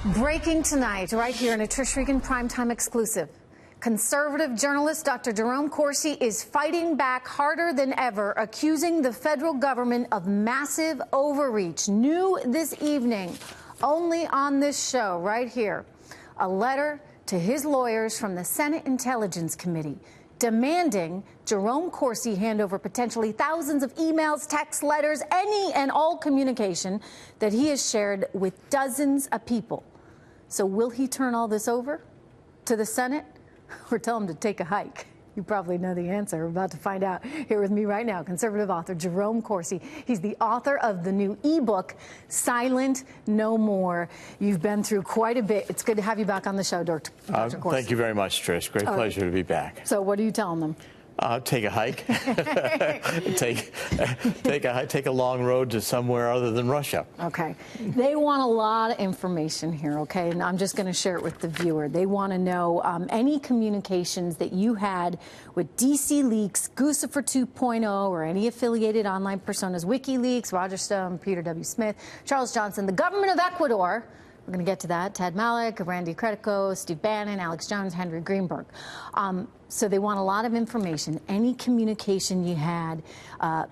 Breaking tonight, right here in a Trish Regan Primetime exclusive. Conservative journalist Dr. Jerome Corsi is fighting back harder than ever, accusing the federal government of massive overreach. New this evening, only on this show right here, a letter to his lawyers from the Senate Intelligence Committee demanding Jerome Corsi hand over potentially thousands of emails, texts, letters, any and all communication that he has shared with dozens of people. So will he turn all this over to the Senate or tell him to take a hike? You probably know the answer. We're about to find out. Here with me right now, conservative author Jerome Corsi. He's the author of the new ebook, Silent No More. You've been through quite a bit. It's good to have you back on the show, Dr. Corsi. Thank you very much, Trish. Great pleasure to be back. So what are you telling them? Take a hike. take a long road to somewhere other than Russia. Okay. They want a lot of information here, okay? And I'm just going to share it with the viewer. They want to know any communications that you had with DC Leaks, Guccifer 2.0, or any affiliated online personas, WikiLeaks, Roger Stone, Peter W. Smith, Charles Johnson, the government of Ecuador. We're going to get to that. Ted Malek, Randy Credico, Steve Bannon, Alex Jones, Henry Greenberg. So they want a lot of information. Any communication you had,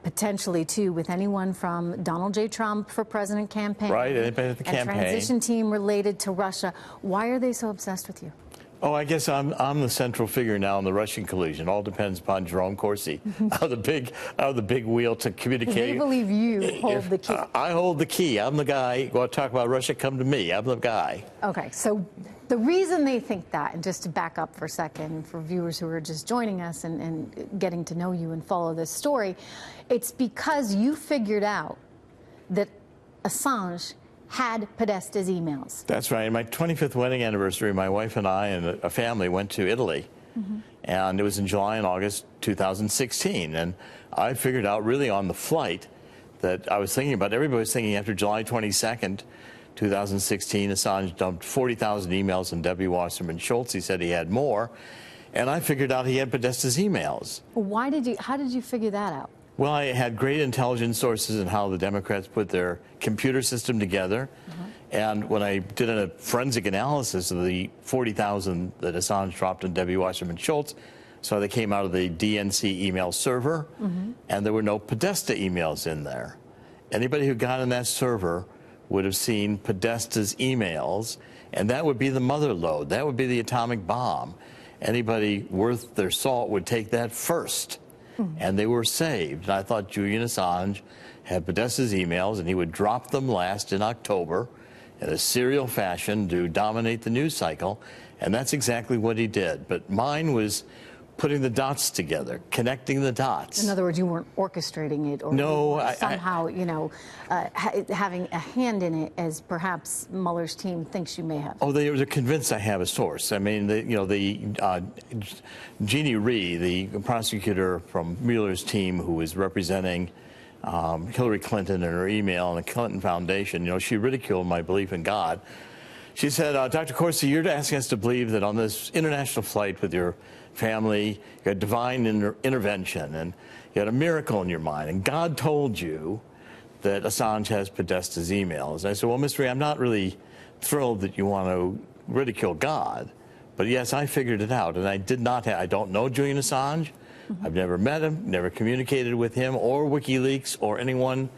potentially, too, with anyone from Donald J. Trump for president campaign. Right, anybody at the campaign. And transition team related to Russia. Why are they so obsessed with you? Oh, I guess I'm the central figure now in the Russian collusion. All depends upon Jerome Corsi, out of the big wheel to communicate. They believe you hold the key. I hold the key. I'm the guy. You want to talk about Russia? Come to me. I'm the guy. Okay, so the reason they think that, and just to back up for a second for viewers who are just joining us and getting to know you and follow this story, it's because you figured out that Assange had Podesta's emails. That's right. In my 25th wedding anniversary, my wife and I and a family went to Italy. And it was in July and August 2016. And I figured out really on the flight that I was thinking about, everybody was thinking after July 22nd, 2016, Assange dumped 40,000 emails on W. Wasserman Schultz. He said he had more. And I figured out he had Podesta's emails. How did you figure that out? Well, I had great intelligence sources in how the Democrats put their computer system together. And when I did a forensic analysis of the 40,000 that Assange dropped on W. Wasserman Schultz, so they came out of the DNC email server, and there were no Podesta emails in there. Anybody who got in that server would have seen Podesta's emails, and that would be the mother lode. That would be the atomic bomb. Anybody worth their salt would take that first. And they were saved. And I thought Julian Assange had Podesta's emails, and he would drop them last in October in a serial fashion to dominate the news cycle. And that's exactly what he did. But mine was putting the dots together, connecting the dots. In other words, you weren't orchestrating it or somehow, you know, having a hand in it as perhaps Mueller's team thinks you may have. Oh, they're convinced I have a source. I mean, Jeannie Rhee, the prosecutor from Mueller's team who was representing Hillary Clinton in her email and the Clinton Foundation, you know, she ridiculed my belief in God. She said, Dr. Corsi, you're asking us to believe that on this international flight with your family, you had divine intervention and you had a miracle in your mind, and God told you that Assange has Podesta's emails. And I said, well, Ms. Rhee, I'm not really thrilled that you want to ridicule God, but yes, I figured it out, and I did not I don't know Julian Assange. I've never met him, never communicated with him or WikiLeaks or anyone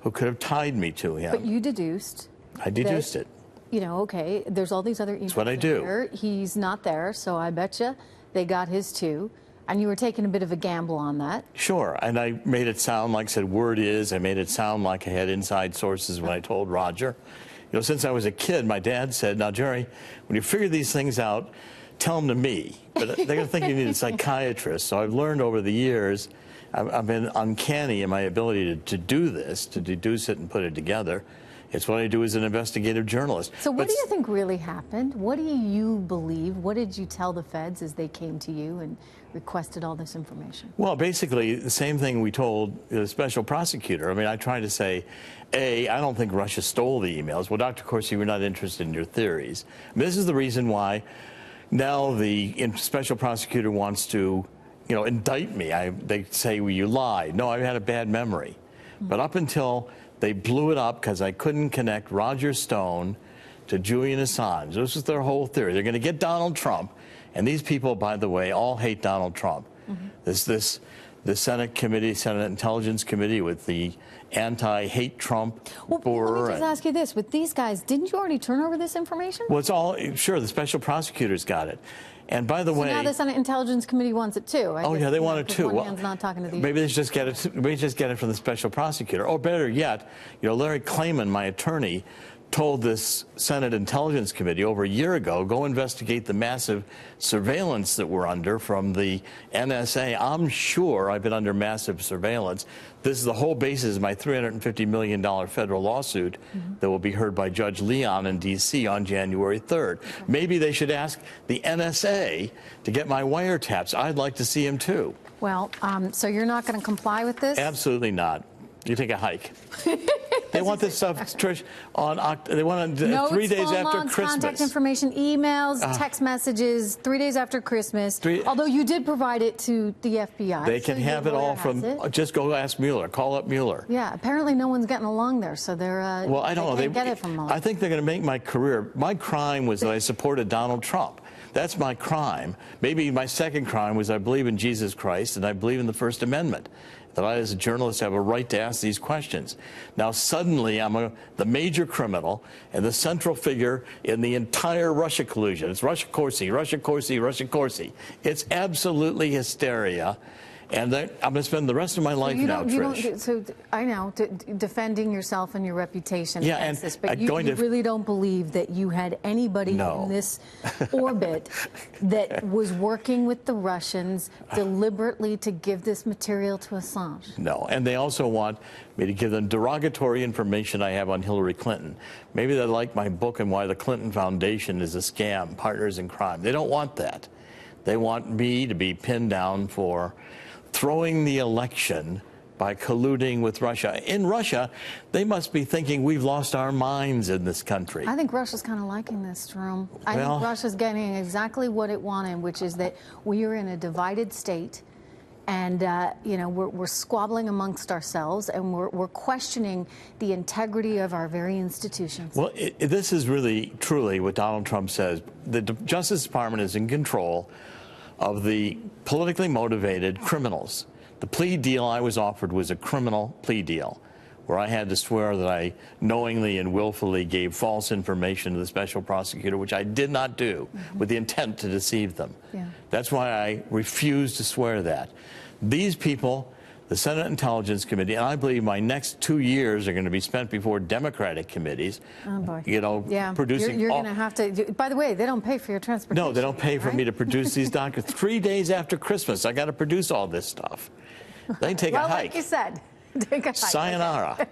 who could have tied me to him. But you deduced. I deduced it. You know, okay, there's all these other emails. That's what I do. Here. He's not there, so I bet you they got his too. And you were taking a bit of a gamble on that. Sure, and I made it sound like, I said, word is, I made it sound like I had inside sources when I told Roger. You know, since I was a kid, my dad said, now, Jerry, when you figure these things out, tell them to me. But they're going to think you need a psychiatrist. So I've learned over the years, I've been uncanny in my ability to do this, to deduce it and put it together. It's what I do as an investigative journalist. So what do you think really happened? What do you believe? What did you tell the feds as they came to you and requested all this information? Well, basically, the same thing we told the special prosecutor. I mean, I tried to say, A, I don't think Russia stole the emails. Well, Dr. Corsi, we're not interested in your theories. I mean, this is the reason why now the special prosecutor wants to, you know, indict me. They say, well, you lied. No, I had a bad memory. But up until they blew it up because I couldn't connect Roger Stone to Julian Assange. This is their whole theory. They're going to get Donald Trump, and these people, by the way, all hate Donald Trump. The Senate committee, Senate Intelligence Committee, with the anti-hate Trump board. Let me just ask you this: with these guys, didn't you already turn over this information? Well, it's all sure. The special prosecutors got it. And by the way, now the Senate Intelligence Committee wants it too. Yeah, they want it too. One hand's not talking to the maybe they just get it. Maybe just get it from the special prosecutor. Or better yet, Larry Klayman, my attorney, told this Senate Intelligence Committee over a year ago, go investigate the massive surveillance that we're under from the NSA. I'm sure I've been under massive surveillance. This is the whole basis of my $350 million federal lawsuit that will be heard by Judge Leon in D.C. on January 3rd. Okay. Maybe they should ask the NSA to get my wiretaps. I'd like to see him too. Well, so you're not going to comply with this? Absolutely not. You take a hike. They want this stuff, Trish, they want it 3 days after Christmas. Contact information, emails, text messages, 3 days after Christmas. Although you did provide it to the FBI. They can have it all from, just go ask Mueller, call up Mueller. Yeah, apparently no one's getting along there, so they're, well, I don't know. They get it from Mueller. I think they're going to make my career. My crime was that I supported Donald Trump. That's my crime. Maybe my second crime was I believe in Jesus Christ and I believe in the First Amendment, that I as a journalist have a right to ask these questions. Now suddenly I'm the major criminal and the central figure in the entire Russia collusion. It's Russia Corsi, Russia Corsi, Russia Corsi. It's absolutely hysteria. And I'm going to spend the rest of my life now, Trish. So I know, defending yourself and your reputation against this, but you really don't believe that you had anybody in this orbit that was working with the Russians deliberately to give this material to Assange? No, and they also want me to give them derogatory information I have on Hillary Clinton. Maybe they like my book and why the Clinton Foundation is a scam, partners in crime. They don't want that. They want me to be pinned down for throwing the election by colluding with Russia. In Russia, they must be thinking we've lost our minds in this country. I think Russia's kind of liking this, Jerome. I think Russia's getting exactly what it wanted, which is that we are in a divided state, and we're squabbling amongst ourselves, and we're questioning the integrity of our very institutions. Well, this is really, truly what Donald Trump says. The Justice Department is in control of the politically motivated criminals. The plea deal I was offered was a criminal plea deal, where I had to swear that I knowingly and willfully gave false information to the special prosecutor, which I did not do, with the intent to deceive them. Yeah. That's why I refused to swear that. These people, the Senate Intelligence Committee, and I believe my next 2 years are going to be spent before Democratic committees, producing. You're going to have to. By the way, they don't pay for your transportation. No, they don't pay for me to produce these documents. 3 days after Christmas, I got to produce all this stuff. They take a hike. Like you said, take a hike. Sayonara.